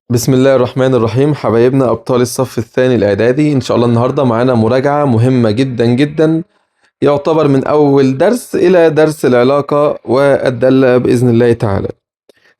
بسم الله الرحمن الرحيم. حبايبنا أبطال الصف الثاني الإعدادي، إن شاء الله النهاردة معانا مراجعة مهمة جدا جدا، يعتبر من أول درس إلى درس العلاقة والدالة بإذن الله تعالى.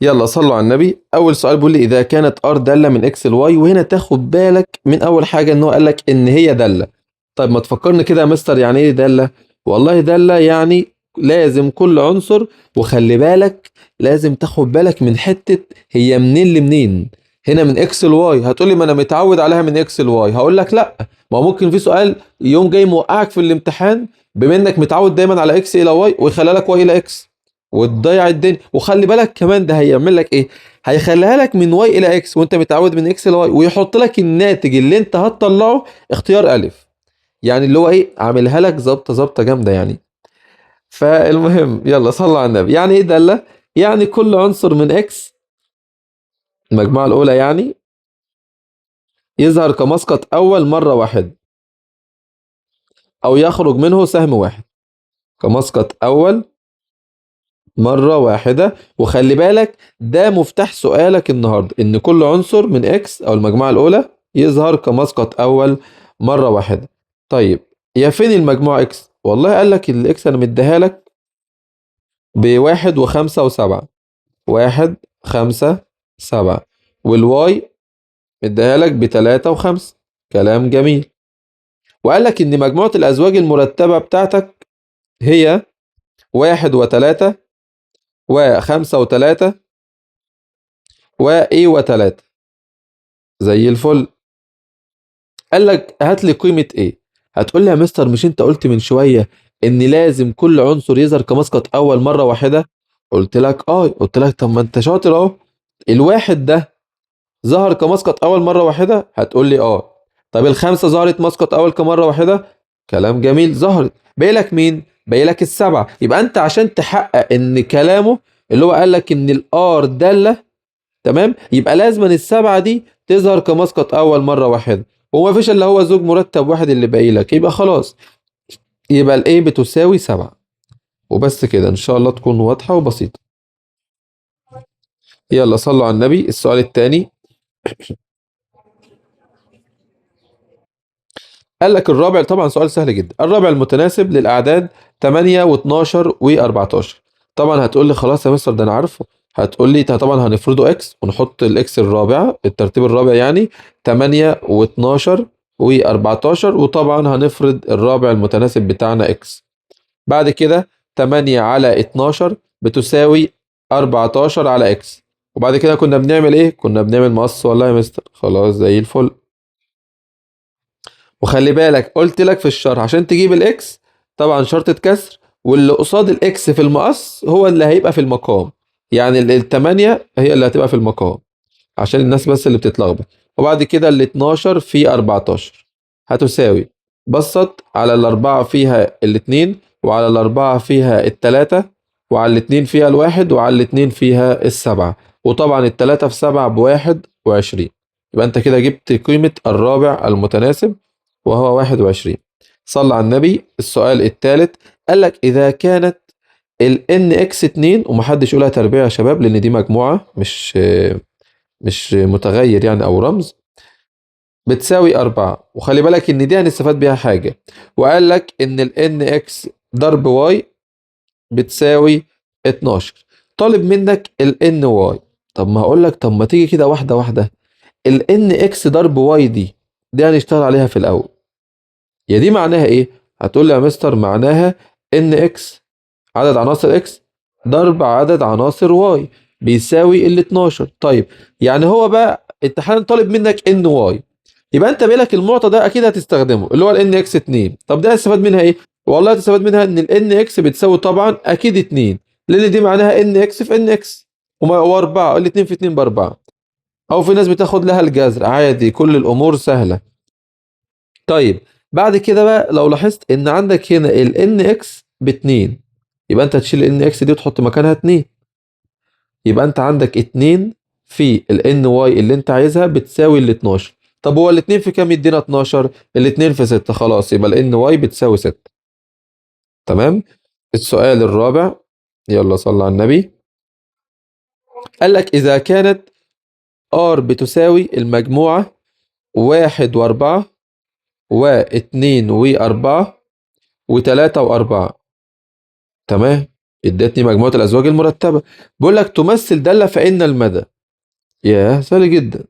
يلا صلوا على النبي. أول سؤال بيقول لي إذا كانت R دالة من X ل Y، وهنا تاخد بالك من أول حاجة إن هو قال لك إن هي دالة. طيب ما تفكرني كده يا مستر، يعني إيه دالة؟ والله دالة يعني لازم كل عنصر، وخلي بالك لازم تاخد بالك من حتة هي منين لمنين. هنا من اكس لواي، هتقولي ما انا متعود عليها من اكس لواي، هقول لك لا، ما هو ممكن في سؤال يوم جاي موقعك في الامتحان بما انك متعود دايما على اكس الى واي ويخلي لك واي الى اكس وتضيع الدنيا. وخلي بالك كمان ده هيعمل لك ايه، هيخليها لك من واي الى اكس وانت متعود من اكس لواي، ويحط لك الناتج اللي انت هتطلعه اختيار الف، يعني اللي هو ايه، عاملها لك ظبطه جامده يعني. فالمهم يلا صلى على النبي. يعني ايه داله؟ يعني كل عنصر من اكس المجموعه الاولى يعني يظهر كمسقط أول مرة واحد، أو يخرج منه سهم واحد. كمسقط أول مرة واحدة. وخلي بالك ده مفتاح سؤالك النهاردة، إن كل عنصر من إكس أو المجموعة الأولى يظهر كمسقط أول مرة واحدة. طيب يا فين المجموعة إكس؟ والله قال لك الإكس أنا مديها لك بواحد وخمسة وسبعة. واحد خمسة سبعة. والواي مديها لك بتلاتة وخمسة. كلام جميل. وقال لك إن مجموعة الأزواج المرتبة بتاعتك هي واحد وتلاتة وخمسة وتلاتة وإيه وتلاتة. زي الفل. قال لك هات لي قيمة إيه؟ هتقول لي يا مستر مش أنت قلت من شوية إن لازم كل عنصر يظهر كمسقط أول مرة واحدة؟ قلت لك قلت لك طب ما أنت شاطر أهو. الواحد ده ظهر كمسقط أول مرة واحدة؟ هتقول لي طب الخمسة ظهرت مسقط أول كمرة واحدة؟ كلام جميل، ظهرت. باقي لك مين؟ باقي لك السبعة. يبقى أنت عشان تحقق إن كلامه اللي هو قال لك إن الآر دالة، تمام، يبقى لازم السبعة دي تظهر كمسقط أول مرة واحدة، وما فيش إلا هو زوج مرتب واحد اللي باقي لك، يبقى خلاص، يبقى الإيه بتساوي سبعة. وبس كده إن شاء الله تكون واضحة وبسيطة. يلا صلوا على النبي. السؤال التاني قال لك الرابع، طبعا سؤال سهل جدا، الرابع المتناسب للأعداد 8 و12 و14. طبعا هتقول لي خلاص يا مستر ده أنا عارفه. هتقول لي طبعا هنفرضه اكس ونحط الاكس الرابعة، الترتيب الرابع يعني 8 و12 و14، وطبعا هنفرض الرابع المتناسب بتاعنا اكس. بعد كده 8 على 12 بتساوي 14 على اكس. وبعد كده كنا بنعمل ايه؟ كنا بنعمل مقص والله يا مستر. خلاص زي الفل. وخلي بالك قلت لك في الشرح عشان تجيب الاكس طبعا شرطة كسر، واللي قصاد الاكس في المقص هو اللي هيبقى في المقام، يعني التمانية هي اللي هتبقى في المقام عشان الناس بس اللي بتتلخبط. وبعد كده ال 12 في 14 هتساوي، بسط على الأربعة فيها الاتنين، وعلى الأربعة فيها التلاتة، وعلى الاتنين فيها الواحد، وعلى الاتنين فيها السبعة. وطبعا التلاتة في سبعة بواحد وعشرين. يبقى انت كده جبت قيمة الرابع المتناسب وهو 21. صلى على النبي. السؤال الثالث قال لك إذا كانت ال NX 2، ومحدش يقولها تربيع يا شباب لأن دي مجموعة مش متغير يعني أو رمز، بتساوي 4. وخلي بالك إن دي هنستفاد بيها حاجة، وقال لك إن ال NX ضرب Y بتساوي 12. طالب منك ال NY. طب ما هقول لك طب ما تيجي كده واحدة واحدة. ال NX ضرب Y دي هنشتغل عليها في الأول. يا دي معناها ايه؟ هتقول لي يا مستر معناها ان اكس عدد عناصر اكس ضرب عدد عناصر واي بيساوي ال 12. طيب يعني هو بقى امتحان طالب منك ان واي، يبقى انت بالك المعطى ده اكيد هتستخدمه اللي هو ال ان اكس 2. طب ده هتستفاد منها ايه؟ والله هتستفاد منها ان ال ان اكس بتساوي طبعا اكيد 2، لان دي معناها ان اكس في ان اكس و4، الاتنين في 2 ب4. او في ناس بتاخد لها الجذر عادي، كل الامور سهله. طيب بعد كده بقى لو لاحظت ان عندك هنا ال ان اكس باتنين، يبقى انت هتشيل ال ان اكس دي وتحط مكانها 2. يبقى انت عندك 2 في ال ان واي اللي انت عايزها بتساوي ال 12. طب هو ال 2 في كام يدينا 12؟ ال 2 في 6. خلاص يبقى ال ان واي بتساوي 6. تمام. السؤال الرابع، يلا صلى على النبي. قال لك اذا كانت R بتساوي المجموعة 1 و4 و2 و4 و3 و4. تمام، ادتني مجموعة الأزواج المرتبة. بيقول لك تمثل دالة فإن المدى. ياه سهل جدا،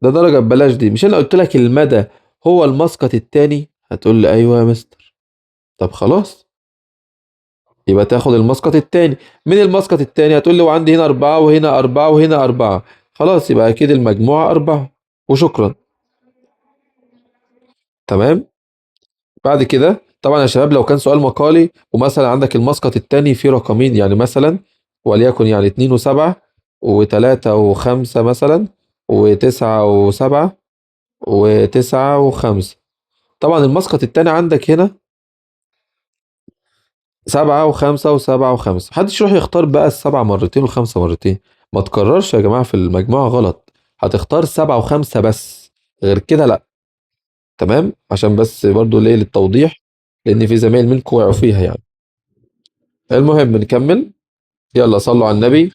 ده درجة ببلاش دي. مش أنا قلت لك المدى هو المسقط التاني؟ هتقول لي أيوه يا مستر. طب خلاص، يبقى تاخد المسقط التاني. من المسقط التاني هتقول لي وعندي هنا 4 وهنا 4 وهنا 4. خلاص يبقى أكيد المجموعة 4 وشكرا. تمام. بعد كده طبعا يا شباب لو كان سؤال مقالي ومثلا عندك المسقط التاني فيه رقمين، يعني مثلا وليكن يعني 2 و7 و3 و5 مثلا و9 و7 و9 و5. طبعا المسقط التاني عندك هنا 7 و5 و7 و5. محدش يروح يختار بقى ال7 مرتين و5 مرتين. ما تكررش يا جماعة في المجموعة غلط. هتختار 7 و5 بس، غير كده لا. تمام، عشان بس برضو ليه للتوضيح، لأن في زمايل منكم وقعوا فيها يعني. المهم نكمل. يلا صلوا على النبي.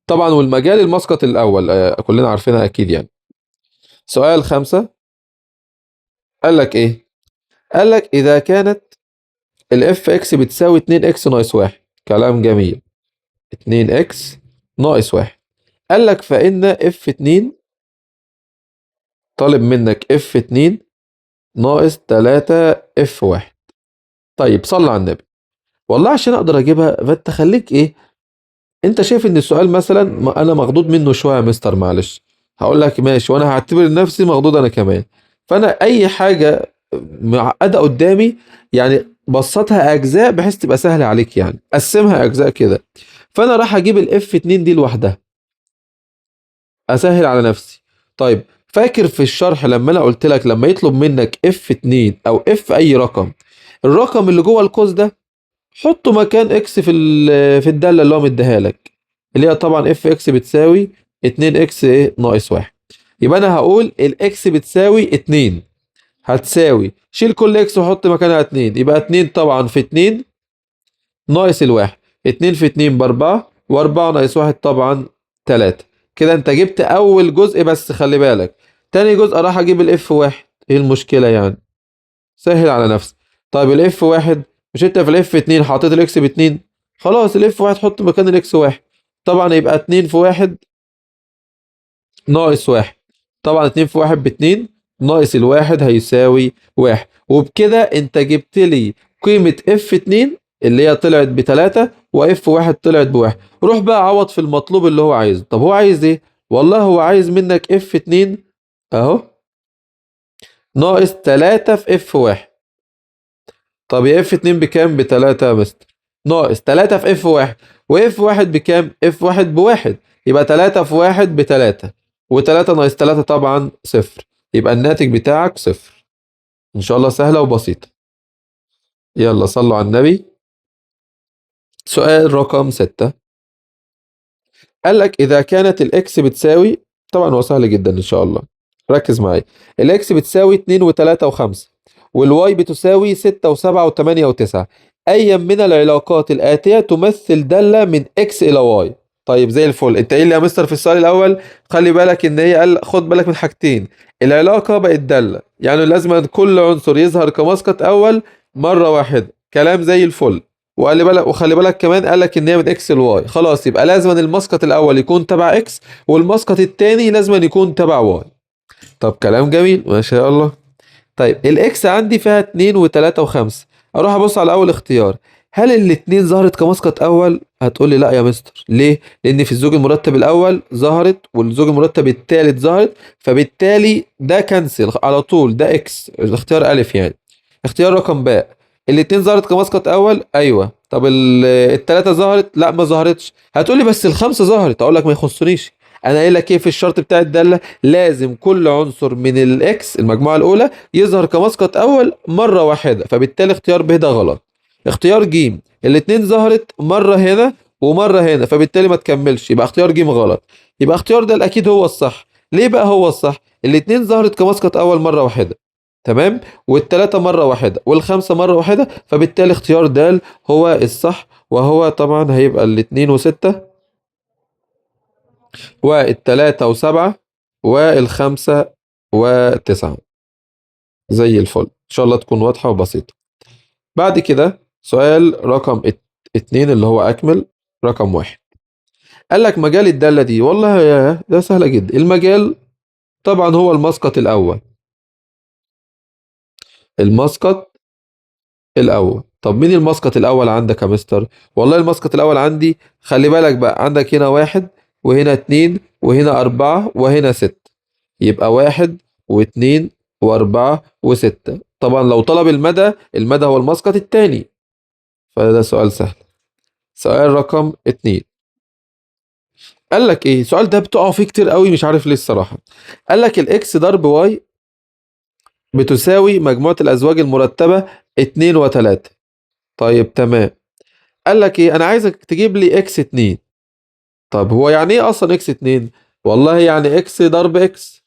طبعا والمجال المسقط الأول كلنا عارفينها أكيد يعني. سؤال 5 قال لك إيه؟ قال لك إذا كانت الاف اكس بتساوي 2 اكس ناقص 1. كلام جميل. 2 اكس ناقص 1. قال لك فإن اف 2 طالب منك اف 2 ناقص 3 اف 1. طيب صلى على النبي. والله عشان اقدر اجيبها فانت خليك ايه، انت شايف ان السؤال مثلا انا مخضوض منه شويه يا مستر معلش، هقول لك ماشي وانا هعتبر نفسي مخضوض انا كمان. فانا اي حاجه معقده قدامي يعني بسطها اجزاء بحيث تبقى سهله عليك، يعني قسمها اجزاء كده. فانا راح اجيب الاف 2 دي لوحدها اسهل على نفسي. طيب فاكر في الشرح لما انا قلت لك لما يطلب منك اف 2 او اف اي رقم، الرقم اللي جوه القوس ده حطه مكان اكس في الداله اللي هو مديها لك، اللي هي طبعا اف اكس بتساوي 2 اكس ناقص 1. يبقى انا هقول الاكس بتساوي 2 هتساوي شيل كل اكس وحط مكانها 2، يبقى 2 طبعا في 2 ناقص الواحد. 2 في 2 ب4 و4 ناقص 1 طبعا 3. كده انت جبت اول جزء، بس خلي بالك تاني جزء راح اجيب الاف 1. ايه المشكله يعني؟ سهل على نفسك. طيب الاف 1 مش انت في الاف 2 حطيت الاكس ب 2؟ خلاص الاف 1 حط مكان الاكس 1. طبعا يبقى 2 في 1 ناقص 1. طبعا 2 في 1 ب 2 ناقص الواحد هيساوي 1. وبكده انت جبت لي قيمة اف 2 اللي هي طلعت ب 3 واف 1 طلعت ب 1. روح بقى عوض في المطلوب اللي هو عايزه. طب هو عايز ايه؟ والله هو عايز منك اف 2 اهو ناقص 3 في اف 1. طب يا اف 2 بكام؟ ب 3 يا مستر. ناقص 3 في اف 1، واف 1 بكام؟ اف 1 بواحد. يبقى 3 في 1 ب 3، و3 ناقص 3 طبعا صفر. يبقى الناتج بتاعك صفر. ان شاء الله سهلة وبسيطة. يلا صلوا على النبي. سؤال رقم 6 قال لك إذا كانت الإكس بتساوي، طبعا هو سهل جدا إن شاء الله، ركز معايا. الإكس بتساوي 2 و3 و5، والواي بتساوي 6 و7 و8 و9. أي من العلاقات الآتية تمثل دالة من إكس إلى واي؟ طيب زي الفل. أنت إيه اللي يا مستر في السؤال الأول؟ خلي بالك إن هي قال خد بالك من حاجتين. العلاقة بقت دالة، يعني لازم كل عنصر يظهر كمسقط أول مرة واحدة. كلام زي الفل. وقال بالك وخلي بالك كمان قال لك ان هي من اكس لواي. خلاص يبقى لازم المسقط الاول يكون تبع اكس والمسقط الثاني لازم يكون تبع واي. طب كلام جميل ما شاء الله. طيب الاكس عندي فيها 2 و3 و5. اروح ابص على اول اختيار، هل الاتنين ظهرت كمسقط اول؟ هتقول لي لا يا مستر. ليه؟ لان في الزوج المرتب الاول ظهرت والزوج المرتب الثالث ظهرت، فبالتالي ده كنسل على طول، ده اكس الاختيار الف يعني. اختيار رقم باء، الاتنين ظهرت كمسقط اول. ايوه. طب التلاته ظهرت؟ لا ما ظهرتش. هتقولي بس الخمسه ظهرت. اقول لك ما يخصنيش. انا قايل لك ايه في الشرط بتاع الداله؟ لازم كل عنصر من الاكس المجموعه الاولى يظهر كمسقط اول مره واحده، فبالتالي اختيار ب ده غلط. اختيار ج، الاتنين ظهرت مره هنا ومره هنا، فبالتالي ما تكملش، يبقى اختيار ج غلط. يبقى اختيار ده اكيد هو الصح. ليه بقى هو الصح؟ الاتنين ظهرت كمسقط اول مره واحده، تمام، والتلاتة مرة واحدة والخمسة مرة واحدة، فبالتالي اختيار د هو الصح. وهو طبعا هيبقى الاتنين و6 والتلاتة و7 والخمسة وتسعة. زي الفل، إن شاء الله تكون واضحة وبسيطة. بعد كده سؤال رقم 2 اللي هو أكمل رقم 1. قال لك مجال الدالة دي، والله يا ده سهلة جدا. المجال طبعا هو المسقط الأول. المسقط الأول. طب مين المسقط الأول عندك يا مستر؟ والله المسقط الأول عندي، خلي بالك بقى، عندك هنا 1 وهنا 2 وهنا 4 وهنا 6. يبقى 1 و2 و4 و6. طبعا لو طلب المدى، المدى هو المسقط الثاني، فده سؤال سهل. سؤال رقم 2. قال لك ايه؟ السؤال ده بتقع فيه كتير قوي، مش عارف ليه الصراحة. قال لك الاكس ضرب واي بتساوي مجموعة الأزواج المرتبة 2 و3. طيب تمام. قال لك ايه؟ انا عايزك تجيب لي اكس 2. طب هو يعني ايه اصلا اكس 2؟ والله يعني اكس ضرب اكس.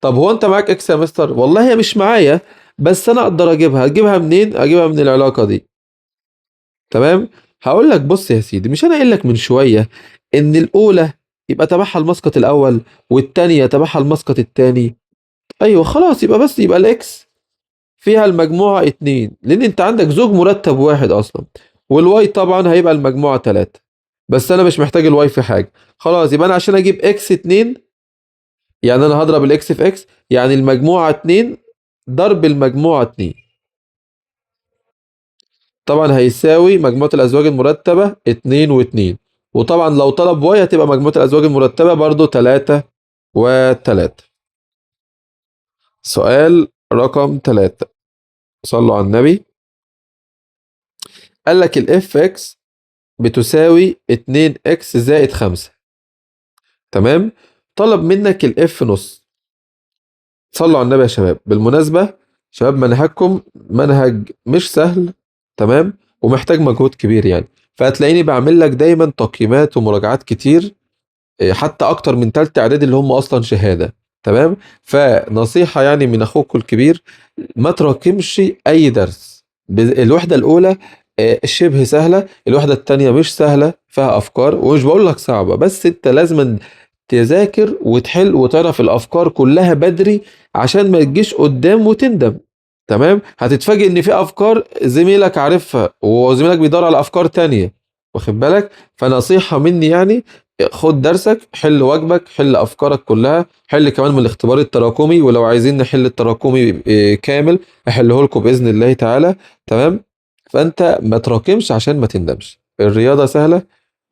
طب هو انت معاك اكس يا مستر؟ والله هي مش معايا، بس انا اقدر اجيبها منين؟ اجيبها من العلاقة دي. تمام. هقول لك بص يا سيدي، مش انا قايل لك من شوية ان الاولى يبقى تبعها المسقط الاول والتانية تبعها المسقط التاني؟ ايوه خلاص، يبقى بس يبقى الاكس فيها المجموعة 2، لان انت عندك زوج مرتب واحد اصلا. والواي طبعا هيبقى المجموعة 3. بس انا مش محتاج الواي في حاجة. خلاص، يبقى انا عشان اجيب اكس 2، يعني انا هضرب الاكس في اكس، يعني المجموعة 2 ضرب المجموعة 2. طبعا هيساوي مجموعة الازواج المرتبة 2 و2. وطبعا لو طلب واي هتبقى مجموعة الازواج المرتبة برضو 3 و3. سؤال رقم 3. صلوا على النبي. قال لك الاف اكس بتساوي 2 اكس زائد 5. تمام. طلب منك الاف نص. صلوا على النبي يا شباب. بالمناسبة شباب، منهجكم منهج مش سهل. تمام. ومحتاج مجهود كبير يعني. فهتلاقيني بعمل لك دايما تقييمات ومراجعات كتير، حتى اكتر من تالتة اعدادي اللي هم اصلا شهادة. تمام. فنصيحة يعني من اخوكم الكبير، ما تراكمش اي درس. الوحدة الاولى شبه سهلة، الوحدة التانية مش سهلة، فيها افكار، ومش بقول لك صعبة، بس انت لازم تذاكر وتحل وتعرف الافكار كلها بدري، عشان ما تجيش قدام وتندم. تمام. هتتفاجئ ان في افكار زميلك عارفها وزميلك بيدور على افكار تانية، واخد بالك؟ فنصيحة مني يعني، خد درسك، حل واجبك، حل افكارك كلها، حل كمان من الاختبار التراكمي، ولو عايزين نحل التراكمي كامل احله لكم باذن الله تعالى. تمام. فانت ما تراكمش عشان ما تندمش. الرياضة سهلة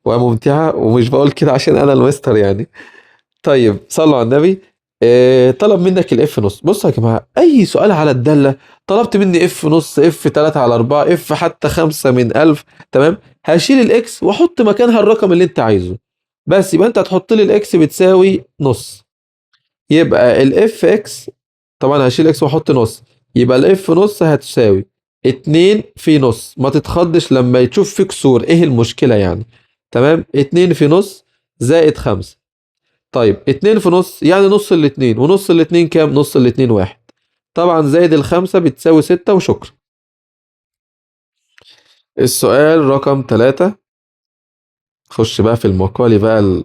وممتعة، ومش بقول كده عشان انا المستر يعني. طيب صلوا على النبي. طلب منك الاف نص. بصوا يا جماعه، اي سؤال على الداله طلبت مني اف نص، اف 3 على 4، اف حتى 5 من 1000. تمام. هشيل الاكس واحط مكانها الرقم اللي انت عايزه. بس يبقى انت هتحط لي الاكس بتساوي نص. يبقى الاف اكس، طبعا هشيل اكس واحط نص، يبقى الاف نص هتساوي 2 في نص. ما تتخضش لما تشوف في كسور، ايه المشكله يعني؟ تمام. 2 في نص زائد 5. طيب 2 في نص يعني نص الاتنين، ونص الاتنين كام؟ نص الاتنين 1. طبعا زائد الخمسة بتساوي 6 وشكرا. السؤال رقم 3. خش بقى في المقالي بقى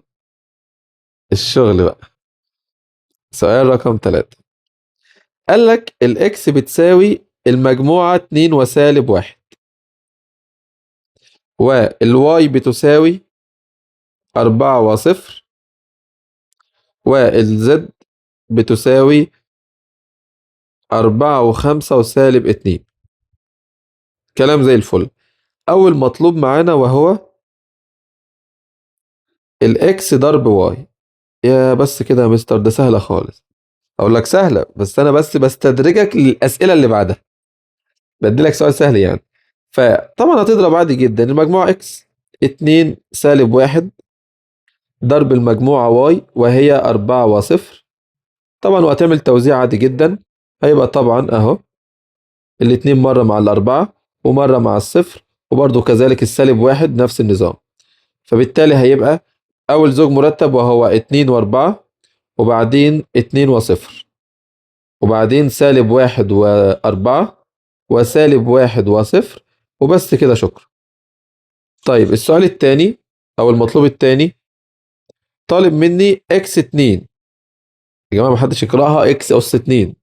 الشغل بقى. سؤال رقم 3. قال لك الاكس بتساوي المجموعة 2 وسالب 1، والواي بتساوي 4 وصفر، والزد بتساوي 4 وخمسة وسالب 2. كلام زي الفل. أول مطلوب معانا وهو الاكس ضرب واي. يا بس كده يا مستر، ده سهلة خالص. اقول لك سهلة، بس انا بس بستدرجك للأسئلة اللي بعدها، بديلك سؤال سهل يعني. فطبعا هتضرب عادي جدا المجموعة اكس 2 سالب 1 ضرب المجموعة واي وهي 4 وصفر. طبعا وهتعمل توزيع عادي جدا. هيبقى طبعا اهو الاتنين مرة مع الأربعة ومرة مع الصفر، وبرضه كذلك السالب 1 نفس النظام. فبالتالي هيبقى أول زوج مرتب وهو 2 و4، وبعدين 2 وصفر، وبعدين سالب 1 و4، وسالب 1 وصفر، وبس كده شكرا. طيب السؤال التاني أو المطلوب التاني، طالب مني x2. يا جماعة محدش يقرأها اكس أس 2.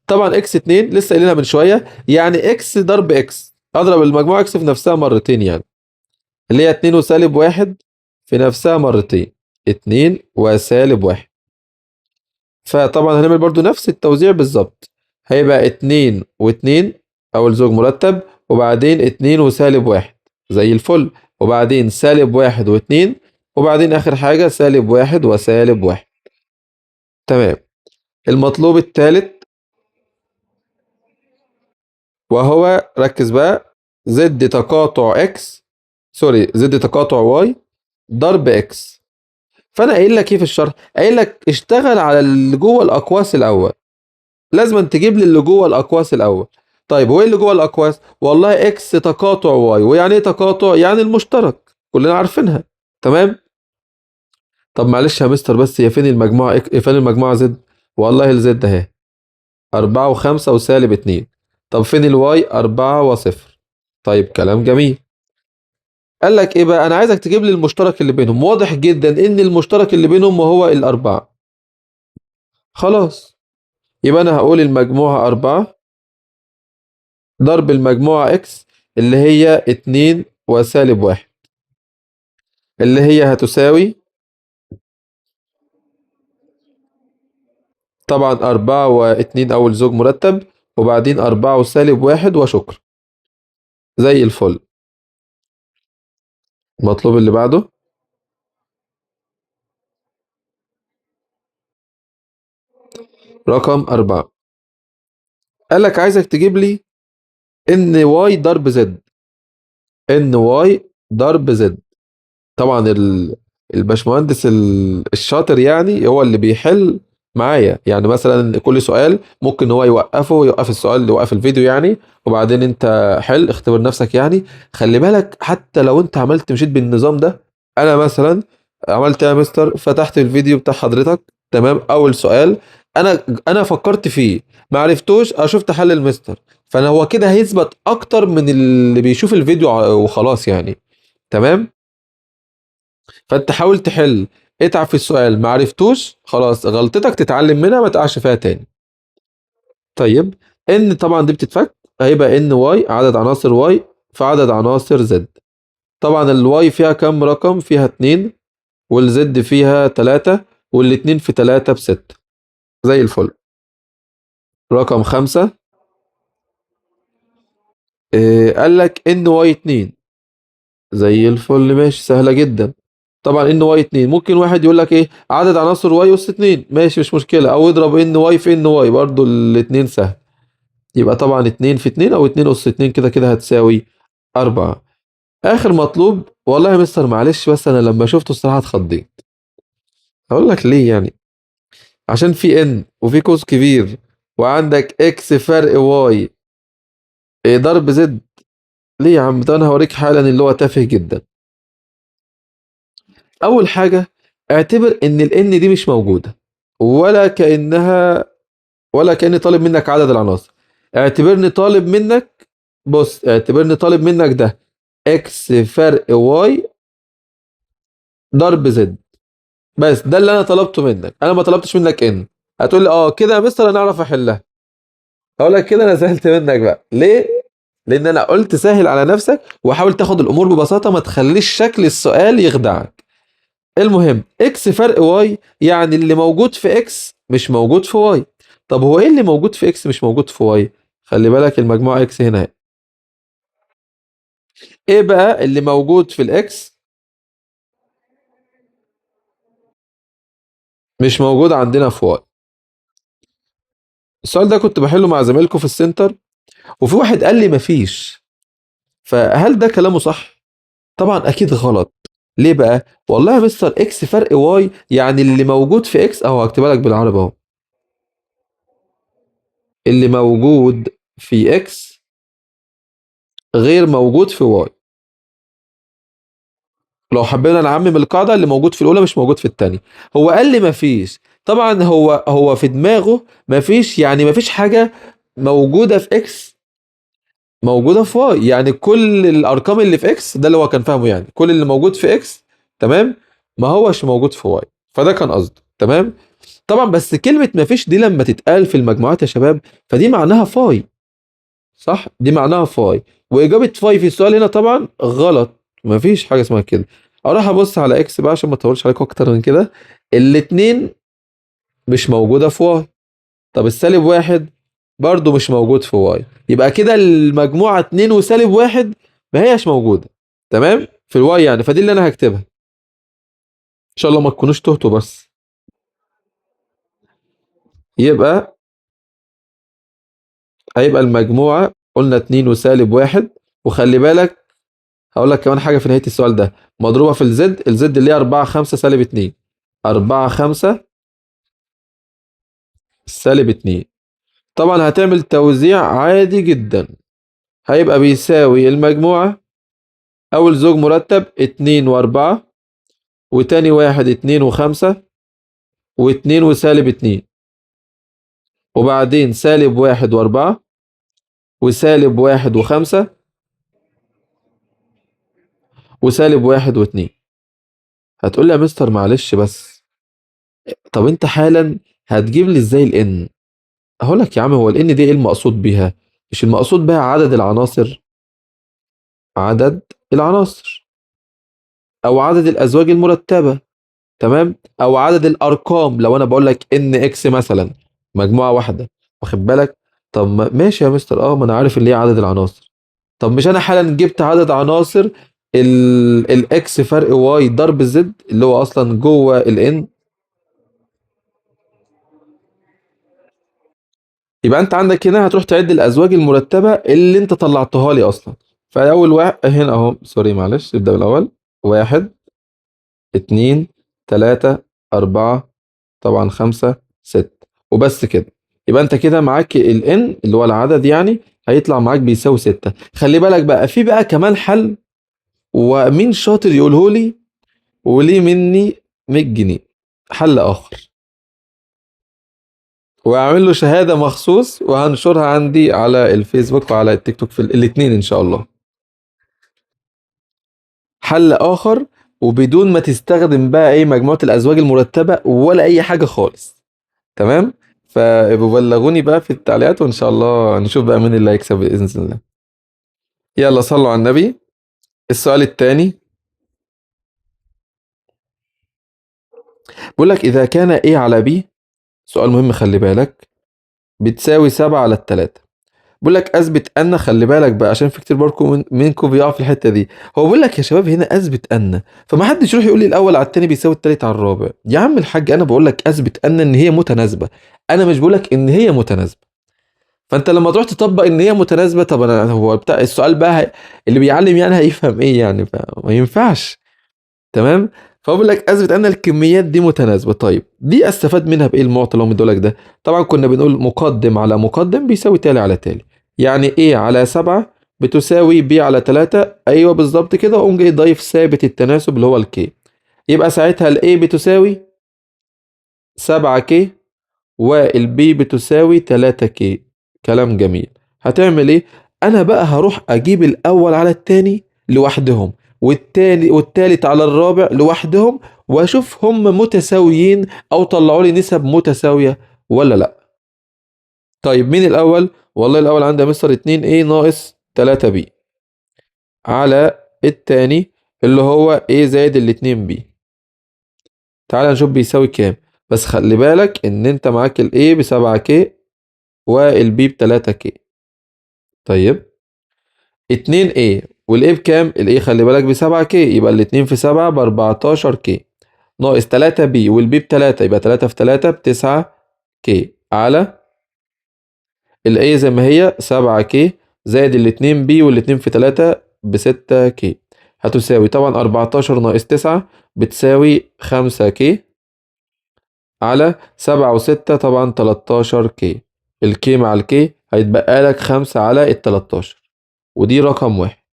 طبعا اكس 2 لسه قايلينها من شوية، يعني اكس ضرب اكس، أضرب المجموعة اكس في نفسها مرتين يعني، اللي هي 2 وسالب 1 في نفسها مرتين، 2 وسالب 1. فطبعا هنعمل برضو نفس التوزيع بالظبط، هيبقى 2 و2 أول زوج مرتب، وبعدين 2 وسالب 1 زي الفل، وبعدين سالب 1 و2، وبعدين آخر حاجة سالب 1 وسالب 1. تمام. المطلوب الثالث وهو، ركز بقى، زد تقاطع اكس، سوري زد تقاطع واي ضرب اكس. فانا قايل لك ايه في الشرح؟ قايل لك اشتغل على اللي جوه الاقواس الاول، لازم تجيب لي اللي جوه الاقواس الاول. طيب هو ايه اللي جوه الاقواس؟ والله اكس تقاطع واي، ويعني ايه تقاطع؟ يعني المشترك، كلنا عارفينها. تمام. طب معلش يا مستر، بس هي فين المجموعه فين المجموعه زد؟ والله الزد اهي 4 و5 وسالب 2. طب فين الواي؟ 4 وصفر. طيب كلام جميل. قال لك ايه بقى؟ انا عايزك تجيب لي المشترك اللي بينهم. واضح جدا ان المشترك اللي بينهم هو الاربعة. خلاص، يبقى انا هقول المجموعة 4 ضرب المجموعة اكس اللي هي 2 وسالب 1، اللي هي هتساوي طبعا 4 و2 اول زوج مرتب، وبعدين 4 وسالب 1 وشكرا، زي الفل. المطلوب اللي بعده. رقم 4، قال لك عايزك تجيب لي ان واي ضرب زد، ان واي ضرب زد. طبعا الباشمهندس الشاطر يعني هو اللي بيحل معايا، يعني مثلا كل سؤال ممكن هو يوقف السؤال، يوقف الفيديو يعني، وبعدين انت حل اختبر نفسك يعني. خلي بالك حتى لو انت عملت مشيت بالنظام ده، انا مثلا عملت يا مستر، فتحت الفيديو بتاع حضرتك، تمام، اول سؤال انا فكرت فيه، ما عرفتوش، شفت حل المستر، فانا هو كده هيثبت اكتر من اللي بيشوف الفيديو وخلاص يعني. تمام. فانت حاول تحل، اتعب في السؤال، ما عرفتوش خلاص غلطتك تتعلم منها، ما تقعش فيها تاني. طيب، ان طبعا دي بتتفك، هيبقى ان واي عدد عناصر واي في عدد عناصر زد. طبعا الواي فيها كام رقم؟ فيها 2، والزد فيها 3، والاتنين في 3 ب6، زي الفل. رقم 5، قال لك ان واي 2، زي الفل، ماشي، سهلة جدا. طبعا ان واي 2 ممكن واحد يقول لك ايه، عدد عناصر واي اس 2، ماشي مش مشكلة، او اضرب ان واي في ان واي، برضو الاتنين سهل. يبقى طبعا 2 في 2 او 2 اس 2 كده كده هتساوي 4. اخر مطلوب، والله يا مستر معلش بس انا لما شفته الصراحة اتخضيت. اقول لك ليه يعني؟ عشان في ان وفي قوس كبير، وعندك اكس فرق واي ضرب زد. ليه يا عم؟ ده انا هوريك حالا اللي هو تافه جدا. اول حاجة، اعتبر ان الان دي مش موجودة، ولا كأنها، ولا كأني طالب منك عدد العناصر. اعتبرني طالب منك، بص اعتبرني طالب منك ده اكس فرق واي ضرب زد، بس ده اللي انا طلبته منك، انا ما طلبتش منك ان. هتقول لي اه كده يا مستر انا اعرف احلها، اقول لك كده انا سهلت منك بقى. ليه؟ لان انا قلت سهل على نفسك، وحاول تاخد الامور ببساطه، ما تخليش شكل السؤال يخدعك. المهم اكس فرق واي، يعني اللي موجود في اكس مش موجود في واي. طب هو ايه اللي موجود في اكس مش موجود في واي؟ خلي بالك المجموعه اكس هنا، ايه بقى اللي موجود في الاكس مش موجود عندنا في واي؟ السؤال ده كنت بحله مع زمايلكم في السنتر، وفي واحد قال لي مفيش. فهل ده كلامه صح؟ طبعا اكيد غلط. ليه بقى؟ والله يا مستر اكس فرق واي، يعني اللي موجود في اكس اهو، هكتبها لك بالعربي اهو، اللي موجود في اكس غير موجود في واي. لو حبينا نعمم القاعده، اللي موجود في الاولى مش موجود في الثانيه. هو قال لي مفيش، طبعا هو في دماغه مفيش، يعني مفيش حاجه موجوده في اكس موجوده في واي، يعني كل الارقام اللي في اكس، ده اللي هو كان فاهمه، يعني كل اللي موجود في اكس، تمام، ما هوش موجود في واي. فده كان قصده. تمام. طبعا بس كلمة مفيش دي لما تتقال في المجموعات يا شباب فدي معناها فاي، صح؟ دي معناها فاي، وإجابة فاي في السؤال هنا طبعا غلط، مفيش حاجة اسمها كده. أروح أبص على إكس بقى عشان ما أطولش عليكم أكتر من كده. الاتنين مش موجودة في واي. طب السالب واحد برضو مش موجود في واي، يبقى كده المجموعة اتنين وسالب واحد ما هيش موجودة. تمام في الواي يعني، فدي اللي أنا هكتبها. إن شاء الله ما تكونوش تهتوا بس. يبقى هيبقى المجموعة قلنا اتنين وسالب واحد، وخلي بالك هقول لك كمان حاجة في نهاية السؤال ده، مضروبة في الزد اللي هي 4 5 سالب 2. 4 5 سالب 2. طبعا هتعمل توزيع عادي جدا، هيبقى بيساوي المجموعة أول زوج مرتب 2 و4، وتاني واحد 2 و5، و2 وسالب 2، وبعدين سالب 1 و4، وسالب 1 و5، وسالب 1 و2. هتقول لي يا مستر معلش بس، طب انت حالا هتجيب لي ازاي الان؟ هقول لك يا عم، هو الان دي ايه المقصود بيها؟ مش المقصود بها عدد العناصر؟ عدد العناصر او عدد الازواج المرتبة. تمام. او عدد الارقام لو انا بقول لك ان اكس مثلا مجموعة واحدة، واخد بالك؟ طب ماشي يا مستر، ما انا عارف اللي هي عدد العناصر. طب مش انا حالا جبت عدد عناصر الاكس فرق واي ضرب الزد اللي هو اصلا جوه الان؟ يبقى انت عندك هنا هتروح تعد الازواج المرتبه اللي انت طلعتها لي اصلا. فاول واحد هنا اهو، سوري معلش نبدا من الاول. واحد، اتنين، تلاتة، أربعة، طبعا خمسة، ستة، وبس كده. يبقى انت كده معاك ال n اللي هو العدد يعني هيطلع معاك بيساوي ستة. خلي بالك بقى في بقى كمان حل، ومين شاطر يقوله لي وليه مني 100 جنيه. حل آخر، واعمل له شهادة مخصوص وهنشرها عندي على الفيسبوك وعلى التيك توك في الاتنين ان شاء الله. حل اخر، وبدون ما تستخدم بقى ايه مجموعة الازواج المرتبة ولا اي حاجة خالص. تمام. فبلغوني بقى في التعليقات وان شاء الله نشوف بقى مين اللي هيكسب باذن الله. يلا صلوا على النبي. السؤال الثاني بيقول لك اذا كان A على B، سؤال مهم خلي بالك، بتساوي 7 على التلاتة. بقول لك اثبت ان، خلي بالك بقى عشان في كتير برضه منكم بيقع في الحته دي. هو بيقول لك يا شباب هنا اثبت ان، فما حدش يروح يقول لي الاول على التاني بيساوي التالت على الرابع. يا عم الحاج انا بقول لك اثبت ان هي متناسبه، انا مش بقول لك ان هي متناسبه. فانت لما تروح تطبق ان هي متناسبه، طب انا هو بتاع السؤال بقى اللي بيعلم يعني هيفهم ايه يعني؟ ما ينفعش. تمام. فهو بيقول لك اثبت ان الكميات دي متناسبه. طيب دي استفاد منها بايه المعطى اللي هو مديهولك ده؟ طبعا كنا بنقول مقدم على مقدم بيساوي تالي على تالي. يعني A على 7 بتساوي B على 3. ايوه بالظبط كده، واقوم جاي ضايف ثابت التناسب اللي هو الكي. يبقى ساعتها ال A بتساوي 7K وال B بتساوي 3K. كلام جميل. هتعمل ايه؟ انا بقى هروح اجيب الاول على التاني لوحدهم، والتاني والتالت على الرابع لوحدهم، واشوف هم متساويين او طلعوا لي نسب متساوية ولا لا. طيب مين الاول؟ والله الاول عندي يا مستر 2A ناقص 3B على التاني اللي هو A زائد ال2B. تعال نشوف بيساوي كام. بس خلي بالك ان انت معاك ال A ب7K وال B ب3K. طيب 2A والايه بكام؟ الايه خلي بالك ب7K، يبقى الاتنين في 7 ب14K، ناقص 3B والبي ب3 يبقى 3 في 3 ب9K على الايه زي ما هي 7K زائد الاتنين B والاتنين في 3 ب6K. هتساوي طبعا 14 ناقص 9 بتساوي 5K على 7 و6 طبعا 13K. الكي مع الكي هيتبقى لك 5 على ال13، ودي رقم واحد.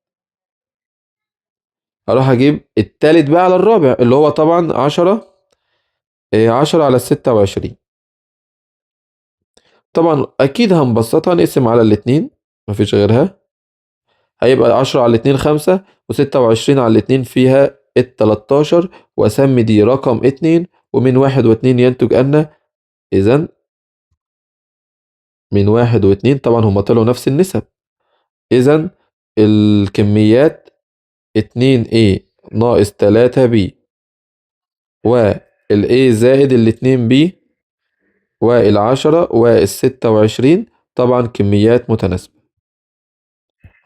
هروح اجيب التالت بقى على الرابع اللي هو طبعا 10. 10 على 26. طبعا اكيد هنبسطها نقسم على الاتنين، مفيش غيرها. هيبقى 10 على الاتنين 5، و26 على الاتنين فيها ال13، واسمي دي رقم 2 ومن 1 و2 ينتج أن، إذا من 1 و2 طبعا هما طلعوا نفس النسب، إذا الكميات 2A ناقص 3B والA زائد 2B وال10 وال26 طبعا كميات متناسبة.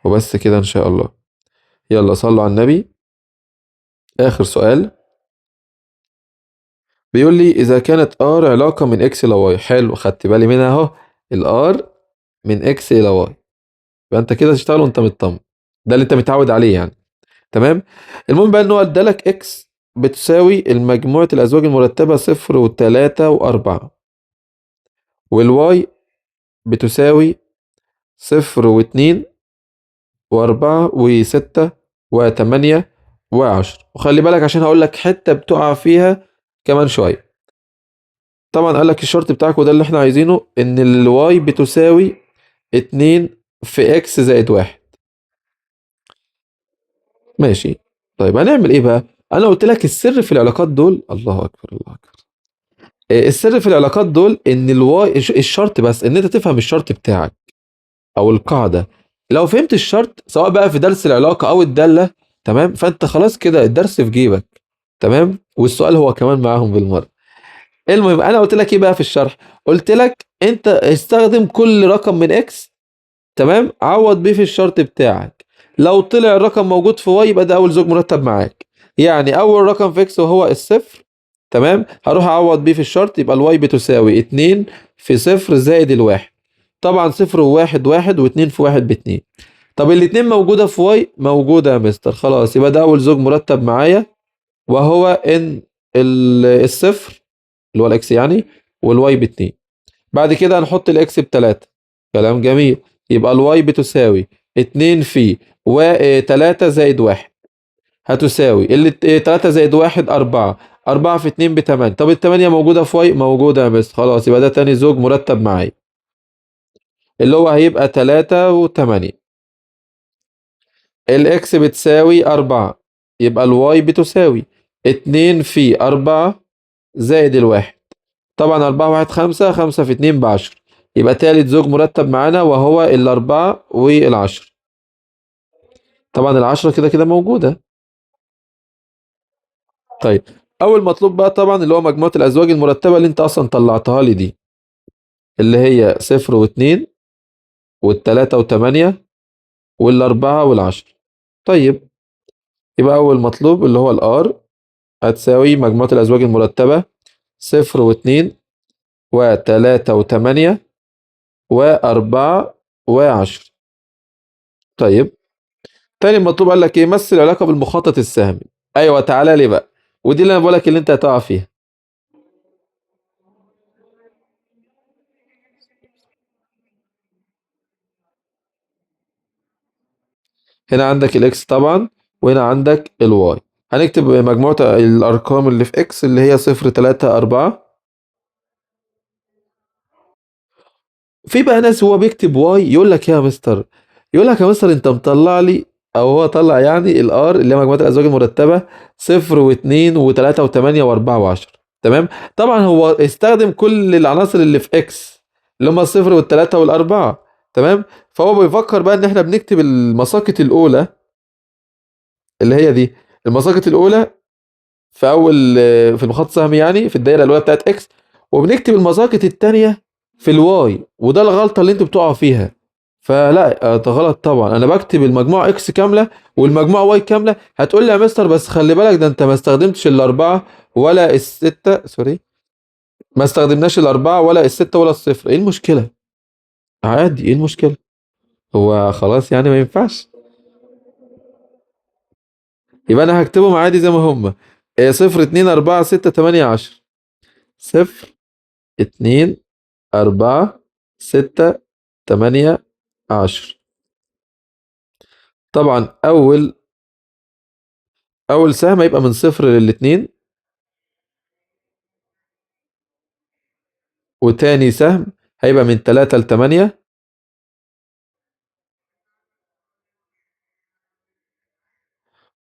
وبس كده إن شاء الله. يلا صلوا على النبي. آخر سؤال بيقول لي إذا كانت R علاقة من X إلى Y. حلو، خدت بالي منها أهو، الR من X إلى Y، يبقى أنت كده تشتغل وأنت مطمن، ده اللي أنت متعود عليه يعني. تمام. المهم بقى إن هو ادالك X بتساوي المجموعة الأزواج المرتبة 0 و3 و4، والواي بتساوي 0 و2 و4 و6 و8 و10. وخلي بالك عشان هقول لك حتة بتقع فيها كمان شوية. طبعا قال لك الشرط بتاعك وده اللي احنا عايزينه، ان الواي بتساوي 2 في اكس زائد 1. ماشي. طيب هنعمل ايه بقى؟ انا قلت لك السر في العلاقات دول، الله اكبر الله اكبر. السر في العلاقات دول ان الواي، الشرط بس ان انت تفهم الشرط بتاعك او القاعده. لو فهمت الشرط سواء بقى في درس العلاقه او الداله، تمام، فانت خلاص كده الدرس في جيبك. تمام، والسؤال هو كمان معاهم بالمره. المهم انا قلت لك ايه بقى في الشرح؟ قلت لك انت استخدم كل رقم من اكس، تمام، عوض بيه في الشرط بتاعك. لو طلع الرقم موجود في واي يبقى ده اول زوج مرتب معاك. يعني اول رقم في اكس وهو الصفر، تمام، هروح اعوض بيه في الشرط، يبقى الواي بتساوي 2 في صفر زائد الواحد. طبعا صفر وواحد واحد، واتنين في واحد باتنين. طب الاتنين موجودة في واي؟ موجودة يا مستر، خلاص يبقى ده أول زوج مرتب معايا، وهو إن الصفر اللي هو الإكس يعني، والواي باتنين. بعد كده هنحط الإكس بتلاتة. كلام جميل. يبقى الواي بتساوي 2 في و3 زائد واحد، هتساوي اللي 3 زائد واحد 4. 4 في 2 ب8. طب التمانية موجودة في واي؟ موجودة يا مستر، خلاص يبقى ده تاني زوج مرتب معايا، اللي هو هيبقى 3 و8. الإكس بتساوي 4، يبقى الواي بتساوي 2 في 4 زائد الواحد. طبعا 4 واحد 5، 5 في 2 ب10. يبقى تالت زوج مرتب معانا وهو الأربعة والعشر. طبعا العشرة كده كده موجودة. طيب أول مطلوب بقى طبعا اللي هو مجموعة الأزواج المرتبة اللي أنت أصلا طلعتها لي دي، اللي هي 0 و2 وال3 و8 وال4 وال10. طيب يبقى أول مطلوب اللي هو الآر هتساوي مجموعة الأزواج المرتبة 0 و2 و3 و8 و4 و10. طيب تاني مطلوب قال لك ايه؟ مثل العلاقة بالمخطط السهمي. ايوه تعالى لي بقى، ودي اللي انا بقول لك اللي انت هتقع فيها. هنا عندك الاكس طبعا، وهنا عندك الواي. هنكتب مجموعة الارقام اللي في اكس اللي هي 0 3 4. في بقى ناس هو بيكتب واي يقول لك يا مستر، يقول لك يا مستر انت مطلع لي، او هو طلع يعني الار اللي هي مجموعه الازواج المرتبه 0 و2 و3 و8 و4 و10. تمام. طبعا هو استخدم كل العناصر اللي في اكس اللي هم الصفر والثلاثه والاربعه. تمام. فهو بيفكر بقى ان احنا بنكتب المساقط الاولى اللي هي دي، المساقط الاولى في اول، في المخطط السهمي يعني في الدايره الاولى بتاعت اكس، وبنكتب المساقط الثانيه في الواي، وده الغلطه اللي انتوا بتقعوا فيها. فلا ده غلط طبعا، انا بكتب المجموعه اكس كامله والمجموعه واي كامله. هتقول لي يا مستر بس خلي بالك ده انت ما استخدمتش الاربعه ولا السته، سوري، ما استخدمناش الاربعه ولا السته ولا الصفر، ايه المشكله؟ عادي، ايه المشكله؟ هو خلاص يعني ما ينفعش؟ يبقى انا هكتبهم عادي زي ما هم. 0 2 4 6 8 10. 0 2 4 6 8 10. طبعا اول سهم هيبقى من 0 ل2، وتاني سهم هيبقى من 3 ل8،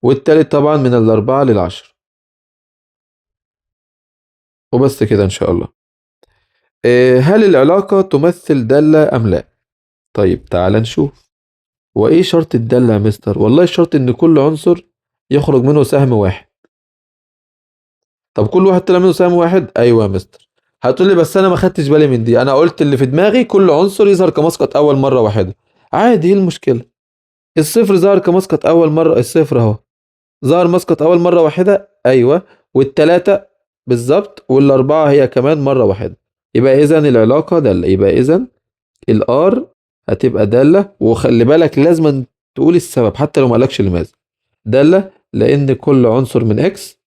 والتالت طبعا من ال4 ل10. وبس كده ان شاء الله. هل العلاقة تمثل دالة ام لا؟ طيب تعال نشوف. وايه شرط الدالة يا مستر؟ والله الشرط ان كل عنصر يخرج منه سهم واحد. طب كل واحد طلع منه سهم واحد؟ ايوه يا مستر. هتقول لي بس انا ما خدتش بالي من دي، انا قلت اللي في دماغي كل عنصر يظهر كمسقط اول مره واحده. عادي، ايه المشكله؟ الصفر ظهر كمسقط اول مره، الصفر اهو ظهر مسقط اول مره واحده، ايوه. والتلاته بالظبط، والاربعه هي كمان مره واحده. يبقى اذا العلاقه داله، يبقى اذا الار هتبقى داله. وخلي بالك لازم تقول السبب حتى لو ما قالكش لماذا. داله لان كل عنصر من اكس،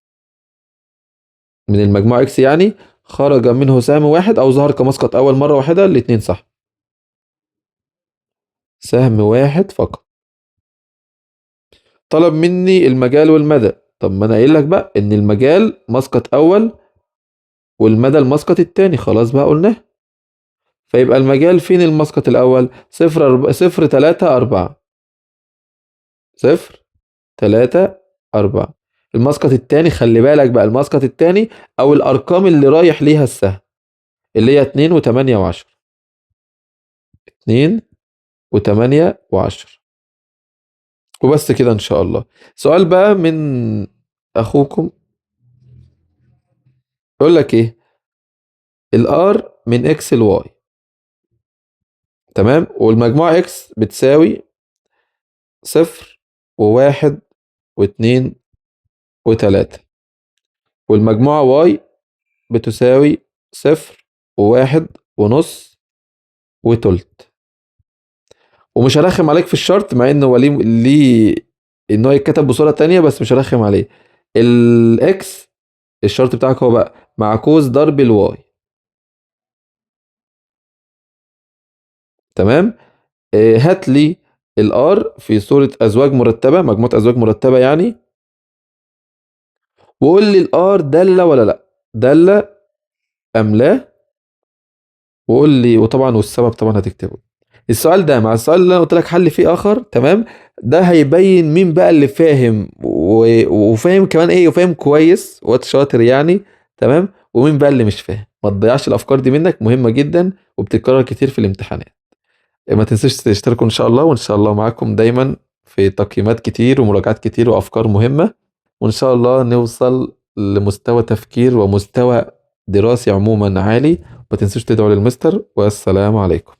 من المجموعة اكس يعني، خرج منه سهم واحد او ظهر كمسقط اول مرة واحدة. الاتنين صح، سهم واحد فقط. طلب مني المجال والمدى. طب ما انا قايل لك بقى ان المجال مسقط اول والمدى المسقط التاني، خلاص بقى قلناه. فيبقى المجال فين المسقط الاول؟ صفر تلاتة اربعة، صفر تلاتة اربعة. المسقط التاني خلي بالك بقى، المسقط التاني او الارقام اللي رايح ليها السهم اللي هي 2 و8 و10. 2 و8 و10. وبس كده ان شاء الله. سؤال بقى من اخوكم، يقول لك ايه؟ الار من اكس لواي، تمام، والمجموعة اكس بتساوي صفر وواحد واتنين وتلاتة، والمجموعة واي بتساوي صفر وواحد ونص وتلت. ومش هرخم عليك في الشرط، مع انه هو ليه ان هو يتكتب بصورة تانية، بس مش هرخم عليه. الاكس الشرط بتاعك هو بقى معكوس ضرب الواي، تمام. هات لي الار في صورة ازواج مرتبة، مجموعة ازواج مرتبة يعني، وقول لي الار دالة ولا لا، دالة ام لا. وقول لي، وطبعا والسبب طبعا هتكتبه. السؤال ده مع السؤال اللي انا قلت لك حل فيه اخر، تمام. ده هيبين مين بقى اللي فاهم وفاهم كمان ايه، وفاهم كويس واد شاطر يعني، تمام. ومين بقى اللي مش فاهم. ما تضيعش الافكار دي منك، مهمة جدا وبتتكرر كتير في الامتحانات. ما تنسوش تشتركوا ان شاء الله، وان شاء الله معاكم دايما في تقييمات كتير ومراجعات كتير وافكار مهمة. وان شاء الله نوصل لمستوى تفكير ومستوى دراسي عموما عالي. ما تنسوش تدعوا للمستر، والسلام عليكم.